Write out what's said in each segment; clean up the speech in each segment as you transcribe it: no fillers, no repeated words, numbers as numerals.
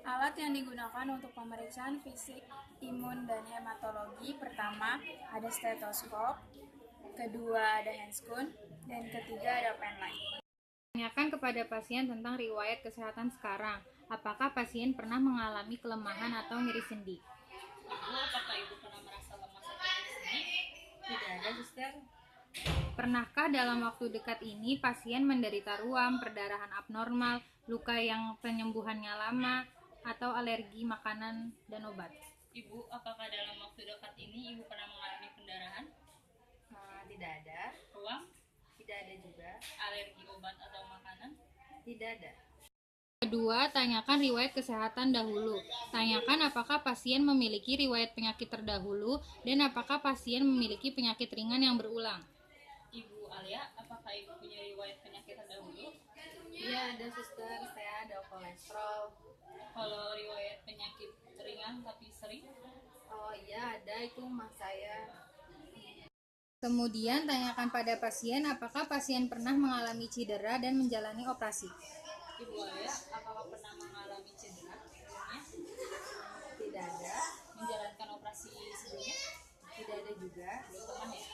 Alat yang digunakan untuk pemeriksaan fisik, imun, dan hematologi pertama ada stetoskop, kedua ada handscoon, dan ketiga ada penlight. Tanyakan kepada pasien tentang riwayat kesehatan sekarang. Apakah pasien pernah mengalami kelemahan atau nyeri sendi? Ibu, apakah ibu pernah merasa lemas atau nyeri sendi? Tidak ada, suster. Pernahkah dalam waktu dekat ini pasien menderita ruam, perdarahan abnormal, luka yang penyembuhannya lama, atau alergi makanan dan obat? Ibu, apakah dalam waktu dekat ini ibu pernah mengalami pendarahan? Tidak ada. Ruam? Tidak ada juga. Alergi obat atau makanan? Tidak ada. Kedua, tanyakan riwayat kesehatan dahulu. Tanyakan apakah pasien memiliki riwayat penyakit terdahulu dan apakah pasien memiliki penyakit ringan yang berulang. Ibu Alia, apakah ibu punya riwayat penyakit terdahulu? Iya ada, suster. Saya ada kolesterol. Kalau riwayat penyakit ringan tapi sering? Oh iya ada, itu emak saya. Kemudian, tanyakan pada pasien apakah pasien pernah mengalami cedera dan menjalani operasi. Ibu Alia, apakah pernah mengalami cedera sebelumnya? Tidak ada. Menjalankan operasi sebelumnya? Tidak ada juga. Belum pernah ya?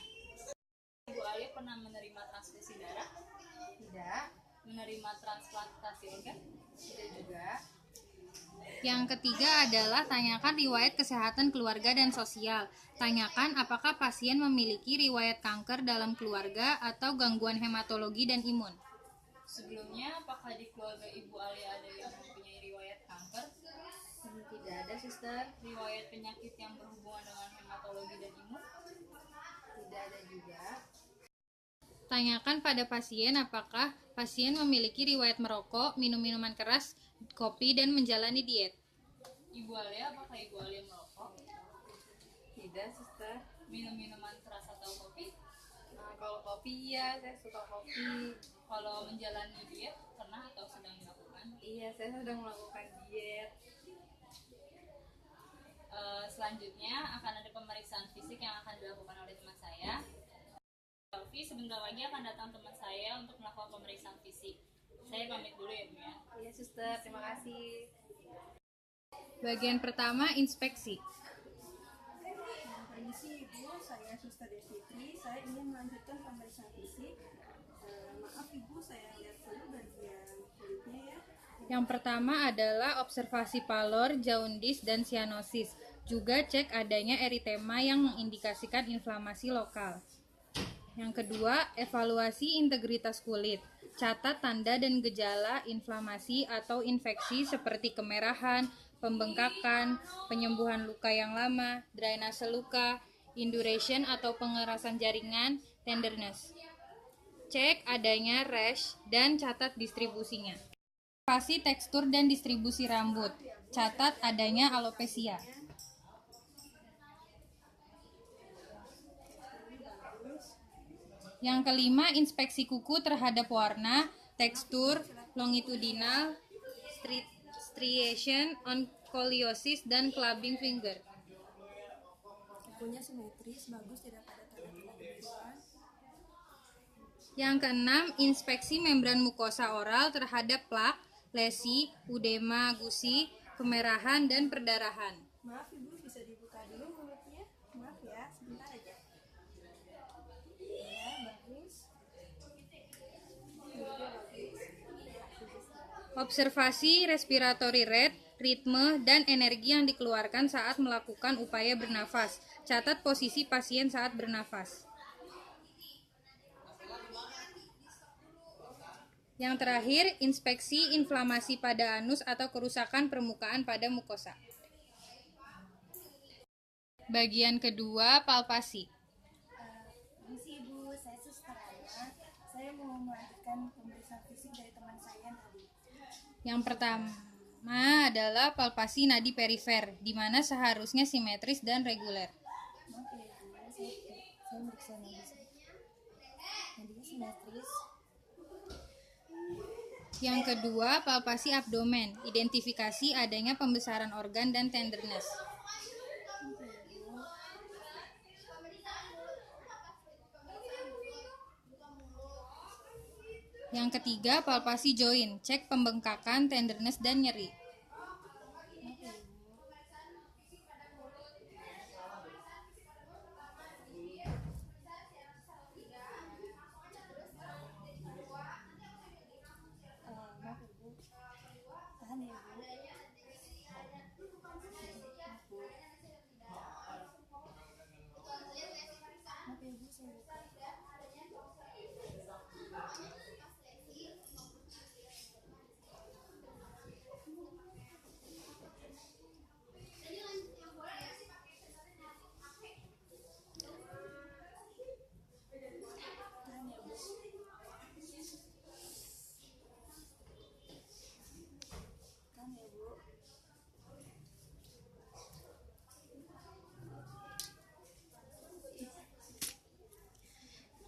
Ibu Alia pernah menerima transfusi darah? Tidak. Menerima transplantasi organ? Tidak juga. Yang ketiga adalah tanyakan riwayat kesehatan keluarga dan sosial. Tanyakan apakah pasien memiliki riwayat kanker dalam keluarga atau gangguan hematologi dan imun. Sebelumnya, apakah di keluarga Ibu Alia ada yang mempunyai riwayat kanker? Tidak ada, suster. Riwayat penyakit yang berhubungan dengan hematologi dan imun? Tidak ada juga. Tanyakan pada pasien apakah pasien memiliki riwayat merokok, minum minuman keras, kopi, dan menjalani diet. Ibu Alia, apakah Ibu Alia merokok? Tidak, suster. Minum minuman keras atau kopi? Kalau kopi iya, saya suka kopi. Kalau menjalani diet, pernah atau sedang dilakukan? Iya, saya sedang melakukan diet. Selanjutnya akan ada pemeriksaan fisik yang akan dilakukan oleh teman saya. Sebentar lagi akan datang teman saya untuk melakukan pemeriksaan fisik. Saya pamit dulu ya Bu ya. Iya, suster. Terima kasih. Bagian pertama, inspeksi. Permisi Ibu, saya Suster Desfitri. Saya ingin melanjutkan pemeriksaan fisik. Maaf Ibu, saya lihat dulu bagian kulitnya ya. Yang pertama adalah observasi palor, jaundice, dan sianosis. Juga cek adanya eritema yang mengindikasikan inflamasi lokal. Yang kedua, evaluasi integritas kulit. Catat tanda dan gejala inflamasi atau infeksi seperti kemerahan, pembengkakan, penyembuhan luka yang lama, drainase luka, induration atau pengerasan jaringan, tenderness. Cek adanya rash dan catat distribusinya. Observasi tekstur dan distribusi rambut. Catat adanya alopecia. Yang kelima, inspeksi kuku terhadap warna, tekstur, longitudinal, striation, oncoliosis, dan clubbing finger. Kukunya simetris, bagus, tidak ada tanda-tanda kebiruan. Yang keenam, inspeksi membran mukosa oral terhadap plak, lesi, udema, gusi, kemerahan, dan perdarahan. Maaf Ibu, bisa dibuka dulu mulutnya? Maaf ya, sebentar aja. Ya, bagus. Observasi respiratory rate, ritme, dan energi yang dikeluarkan saat melakukan upaya bernafas. Catat posisi pasien saat bernafas. Yang terakhir, inspeksi inflamasi pada anus atau kerusakan permukaan pada mukosa. Bagian kedua, palpasi. Permisi Ibu, saya Suster Ana. Saya mau melanjutkan pemeriksaan fisik dari teman saya tadi. Yang pertama adalah palpasi nadi perifer, di mana seharusnya simetris dan reguler. Maaf ya Ibu, saya meriksa nadi saya. Nadinya simetris. Yang kedua, palpasi abdomen, identifikasi adanya pembesaran organ dan tenderness. Yang ketiga, palpasi joint, cek pembengkakan, tenderness, dan nyeri.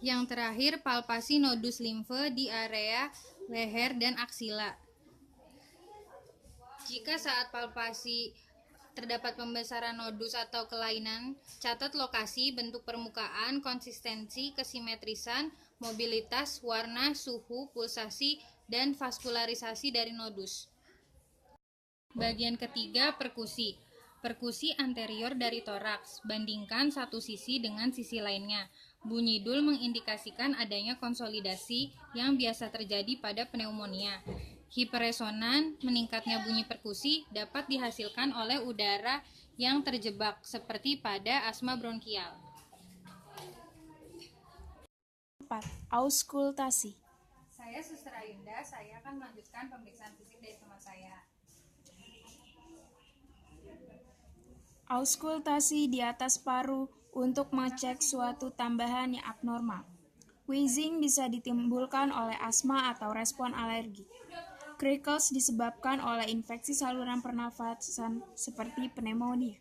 Yang terakhir, palpasi nodus limfe di area leher dan aksila. Jika saat palpasi terdapat pembesaran nodus atau kelainan, catat lokasi, bentuk permukaan, konsistensi, kesimetrisan, mobilitas, warna, suhu, pulsasi, dan vaskularisasi dari nodus. Bagian ketiga, perkusi. Perkusi anterior dari toraks, bandingkan satu sisi dengan sisi lainnya. Bunyi dul mengindikasikan adanya konsolidasi yang biasa terjadi pada pneumonia. Hiperresonan, meningkatnya bunyi perkusi dapat dihasilkan oleh udara yang terjebak, seperti pada asma bronkial. 4. Auskultasi. Saya Suster Ayunda, saya akan melanjutkan pemeriksaan fisik dari teman saya. Auskultasi di atas paru untuk mengecek suatu tambahan yang abnormal. Wheezing bisa ditimbulkan oleh asma atau respon alergi. Crickles disebabkan oleh infeksi saluran pernafasan seperti pneumonia.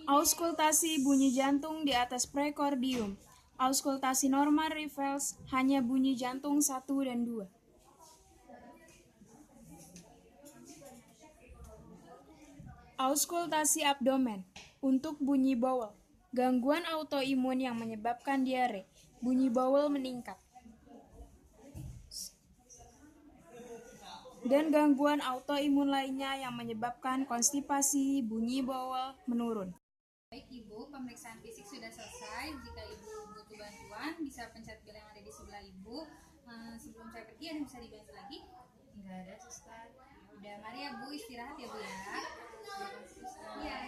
Auskultasi bunyi jantung di atas prekordium. Auskultasi normal reveals hanya bunyi jantung 1 dan 2. Auskultasi abdomen untuk bunyi bowel. Gangguan autoimun yang menyebabkan diare. Bunyi bowel meningkat. Dan gangguan autoimun lainnya yang menyebabkan konstipasi, bunyi bowel menurun. Baik Ibu, pemeriksaan fisik sudah selesai. Jika Ibu butuh bantuan, bisa pencet bel yang ada di sebelah Ibu. Sebelum saya pergi, ada yang bisa dibantu lagi? Enggak ada, Suster. Udah, mari ya Bu, istirahat ya Bu ya. Iya.